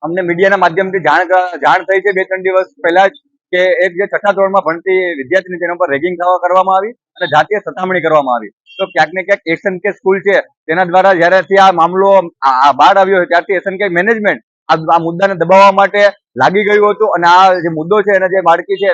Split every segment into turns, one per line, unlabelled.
અમને મીડિયાના માધ્યમથી જાણ થઈ છે 2-3 દિવસ પહેલા જ કે એક જે છઠ્ઠા ધોરણમાં ભણતી વિદ્યાર્થીની તેના પર રેગિંગ કરવામાં આવી અને જાતીય સતામણી કરવામાં આવી. તો ક્યાંક ને ક્યાંક SNK સ્કૂલ છે તેના દ્વારા જ્યારેથી આ મામલો બહાર આવ્યો હોય ત્યારથી SNK મેનેજમેન્ટ આ મુદ્દાને દબાવવા માટે લાગી ગયું હતું અને આ જે મુદ્દો છે અને જે બાળકી છે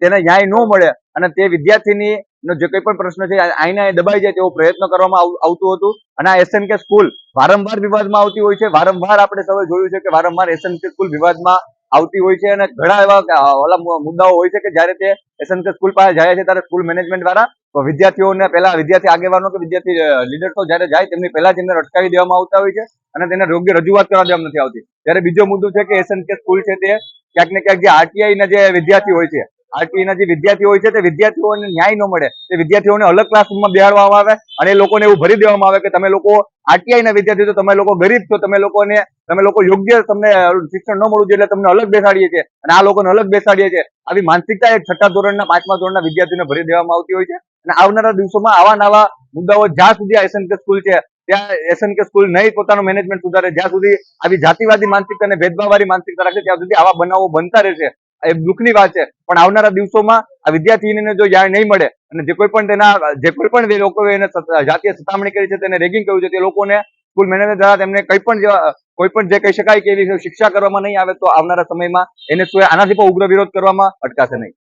તેને ન્યાય ન મળે અને તે વિદ્યાર્થીની નો જે કોઈ પણ પ્રશ્ન છે આઈને દબાઈ જાય તેવો પ્રયત્ન કરવામાં આવતું હતું. અને આ SNK સ્કૂલ વારંવાર વિવાદમાં આવતી હોય છે. વારંવાર આપણે સૌએ જોયું છે કે વારંવાર SNK સ્કૂલ વિવાદમાં આવતી હોય છે અને ઘણા એવા મુદ્દાઓ હોય છે કે જ્યારે તે SNK સ્કૂલ પાસે જાય છે ત્યારે સ્કૂલ મેનેજમેન્ટ દ્વારા વિદ્યાર્થીઓને પહેલા વિદ્યાર્થી આગેવાનો કે વિદ્યાર્થી લીડર્સો જ્યારે જાય તેમની પહેલા જ એમને અટકાવી દેવામાં આવતા હોય છે અને તેને યોગ્ય રજૂઆત કરવા દેવામાં નથી આવતી. ત્યારે બીજો મુદ્દો છે કે SNK સ્કૂલ છે તે ક્યાંક ને ક્યાંક જે RTI ના જે વિદ્યાર્થી હોય છે તે વિદ્યાર્થીઓને ન્યાય ન મળે, તે વિદ્યાર્થીઓને અલગ ક્લાસરૂમમાં બેહાડવામાં આવે અને એ લોકોને એવું ભરી દેવામાં આવે કે તમે લોકો RTI ના વિદ્યાર્થી છો, તમે લોકો ગરીબ છો, તમે લોકો યોગ્ય તમને શિક્ષણ ન મળવું જોઈએ એટલે તમને અલગ બેસાડીએ છીએ અને આ લોકોને અલગ બેસાડીએ છીએ. આવી માનસિકતા એક છઠ્ઠા ધોરણના 5મા ધોરણના વિદ્યાર્થીઓને ભરી દેવામાં આવતી હોય છે અને આવનારા દિવસોમાં આવા નવા મુદ્દાઓ જ્યાં સુધી આ SNK સ્કૂલ છે ત્યાં SNK સ્કૂલ નહીં પોતાનું મેનેજમેન્ટ સુધારે, જ્યાં સુધી આવી જાતિવાદી માનસિકતા અને ભેદભાવવાળી માનસિકતા રાખે ત્યાં સુધી આવા બનાવો બનતા રહેશે. એ દુઃખની વાત છે. પણ આવનારા દિવસોમાં આ વિદ્યાર્થીને જો ન્યાય નહીં મળે અને જે કોઈ પણ લોકોએ એને જાતીય સતામણી કરી છે, તેને રેગિંગ કર્યું છે, તે લોકોને સ્કૂલ મેનેજમેન્ટ દ્વારા તેમને કોઈ પણ જે કહી શકાય કે એવી શિક્ષા કરવામાં નહીં આવે તો આવનારા સમયમાં આનાથી પણ ઉગ્ર વિરોધ કરવામાં અટકાશે નહીં.